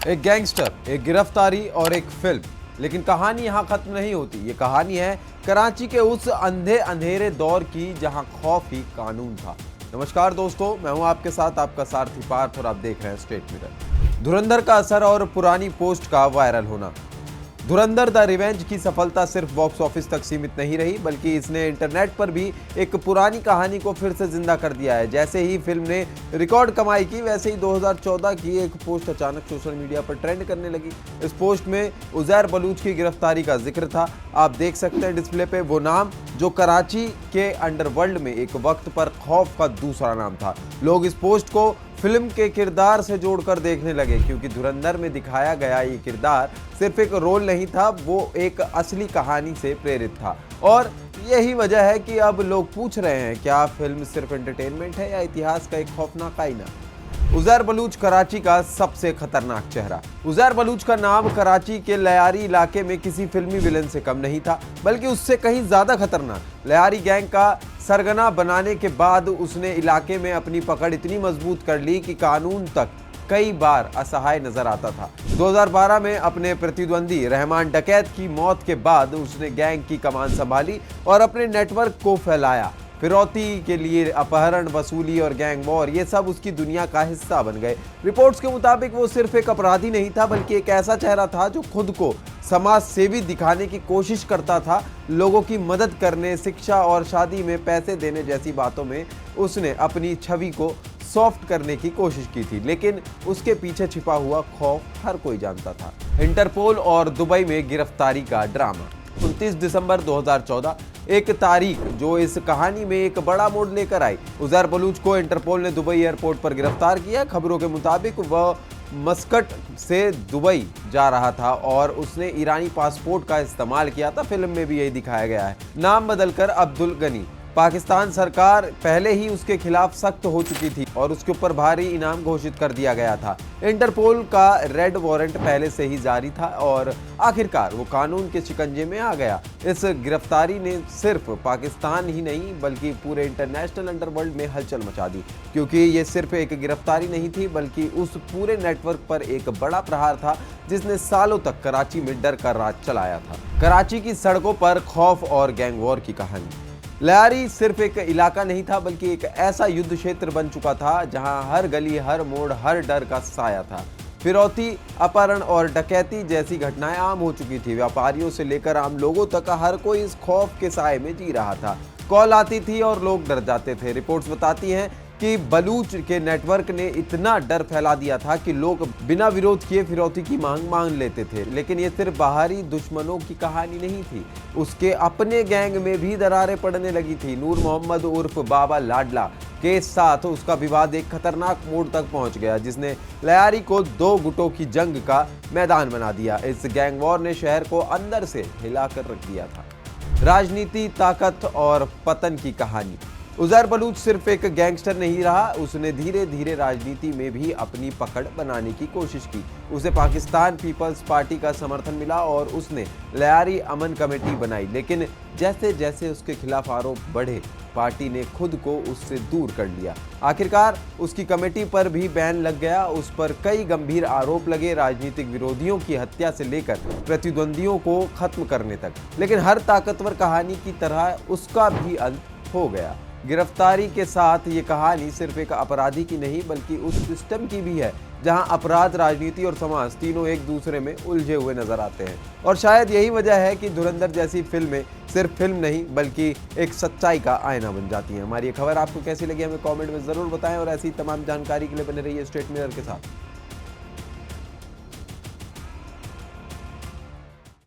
एक गैंगस्टर, एक गिरफ्तारी और एक फिल्म। लेकिन कहानी यहाँ खत्म नहीं होती। ये कहानी है कराची के उस अंधे अंधेरे दौर की जहाँ खौफ ही कानून था। नमस्कार दोस्तों, मैं हूँ आपके साथ आपका सारथी पार्थ और आप देख रहे हैं स्टेट मिरर। धुरंधर का असर और पुरानी पोस्ट का वायरल होना। धुरंधर द रिवेंज की सफलता सिर्फ बॉक्स ऑफिस तक सीमित नहीं रही, बल्कि इसने इंटरनेट पर भी एक पुरानी कहानी को फिर से जिंदा कर दिया है। जैसे ही फिल्म ने रिकॉर्ड कमाई की, वैसे ही 2014 की एक पोस्ट अचानक सोशल मीडिया पर ट्रेंड करने लगी। इस पोस्ट में उजैर बलूच की गिरफ्तारी का जिक्र था। आप देख सकते हैं डिस्प्ले पे वो नाम जो कराची के अंडरवर्ल्ड में एक वक्त पर खौफ का दूसरा नाम था। लोग इस पोस्ट को फिल्म के किरदार से जोड़कर देखने लगे, क्योंकि धुरंधर में दिखाया गया ये किरदार सिर्फ एक रोल नहीं था, वो एक असली कहानी से प्रेरित था। और यही वजह है कि अब लोग पूछ रहे हैं, क्या फिल्म सिर्फ एंटरटेनमेंट है या इतिहास का एक खौफनाक आईना। उजैर बलूच कराची का सबसे खतरनाक चेहरा। उजैर बलूच का नाम कराची के लयारी इलाके में किसी फिल्मी विलन से कम नहीं था, बल्कि उससे कहीं ज्यादा खतरनाक। लयारी गैंग का सरगना बनाने के बाद उसने इलाके में अपनी पकड़ इतनी मजबूत कर ली कि कानून तक कई बार असहाय नजर आता था। 2012 में अपने प्रतिद्वंदी रहमान डकैत की मौत के बाद उसने गैंग की कमान संभाली और अपने नेटवर्क को फैलाया। फिरौती के लिए अपहरण, वसूली और गैंग वॉर, ये सब उसकी दुनिया का हिस्सा बन गए। रिपोर्ट्स के मुताबिक वो सिर्फ एक अपराधी नहीं था, बल्कि एक ऐसा चेहरा था जो खुद को समाज सेवी दिखाने की कोशिश करता था। लोगों की मदद करने, शिक्षा और शादी में पैसे देने जैसी बातों में उसने अपनी छवि को सॉफ्ट करने की कोशिश की थी, लेकिन उसके पीछे छिपा हुआ खौफ हर कोई जानता था। इंटरपोल और दुबई में गिरफ्तारी का ड्रामा। 29 दिसंबर 2014 एक तारीख जो इस कहानी में एक बड़ा मोड़ लेकर आई। उजैर बलूच को इंटरपोल ने दुबई एयरपोर्ट पर गिरफ्तार किया। खबरों के मुताबिक वह मस्कट से दुबई जा रहा था और उसने ईरानी पासपोर्ट का इस्तेमाल किया था। फिल्म में भी यही दिखाया गया है। नाम बदलकर अब्दुल गनी। पाकिस्तान सरकार पहले ही उसके खिलाफ सख्त हो चुकी थी और उसके ऊपर भारी इनाम घोषित कर दिया गया था। इंटरपोल का रेड वारंट पहले से ही जारी था और आखिरकार वो कानून के शिकंजे में आ गया। इस गिरफ्तारी ने सिर्फ पाकिस्तान ही नहीं बल्कि पूरे इंटरनेशनल अंडरवर्ल्ड में हलचल मचा दी, क्योंकि ये सिर्फ एक गिरफ्तारी नहीं थी, बल्कि उस पूरे नेटवर्क पर एक बड़ा प्रहार था जिसने सालों तक कराची में डर का राज चलाया था। कराची की सड़कों पर खौफ और गैंग वॉर की कहानी। लयारी सिर्फ एक इलाका नहीं था, बल्कि एक ऐसा युद्ध क्षेत्र बन चुका था जहां हर गली, हर मोड़, हर डर का साया था। फिरौती, अपहरण और डकैती जैसी घटनाएं आम हो चुकी थी। व्यापारियों से लेकर आम लोगों तक हर कोई इस खौफ के साए में जी रहा था। कॉल आती थी और लोग डर जाते थे। रिपोर्ट्स बताती हैं कि बलूच के नेटवर्क ने इतना डर फैला दिया था कि लोग बिना विरोध किए फिरौती की मांग लेते थे। लेकिन ये सिर्फ बाहरी दुश्मनों की कहानी नहीं थी, उसके अपने गैंग में भी दरारें पड़ने लगी थी। नूर मोहम्मद उर्फ बाबा लाडला के साथ उसका विवाद एक खतरनाक मोड़ तक पहुंच गया, जिसने लयारी को दो गुटों की जंग का मैदान बना दिया। इस गैंग वॉर ने शहर को अंदर से हिलाकर रख दिया था। राजनीति, ताकत और पतन की कहानी। उजैर बलूच सिर्फ एक गैंगस्टर नहीं रहा, उसने धीरे धीरे राजनीति में भी अपनी पकड़ बनाने की कोशिश की। उसे पाकिस्तान पीपल्स पार्टी का समर्थन मिला और उसने लयारी अमन कमेटी बनाई। लेकिन जैसे जैसे उसके खिलाफ आरोप बढ़े, पार्टी ने खुद को उससे दूर कर लिया। आखिरकार उसकी कमेटी पर भी बैन लग गया। उस पर कई गंभीर आरोप लगे, राजनीतिक विरोधियों की हत्या से लेकर प्रतिद्वंदियों को खत्म करने तक। लेकिन हर ताकतवर कहानी की तरह उसका भी अंत हो गया। गिरफ्तारी के साथ ये कहानी सिर्फ एक अपराधी की नहीं, बल्कि उस सिस्टम की भी है जहां अपराध, राजनीति और समाज तीनों एक दूसरे में उलझे हुए नजर आते हैं। और शायद यही वजह है कि धुरंधर जैसी फिल्में सिर्फ फिल्म नहीं बल्कि एक सच्चाई का आईना बन जाती हैं। हमारी ये खबर आपको कैसी लगी हमें कमेंट में ज़रूर बताएं और ऐसी तमाम जानकारी के लिए बने रहिए स्टेट मिरर के साथ।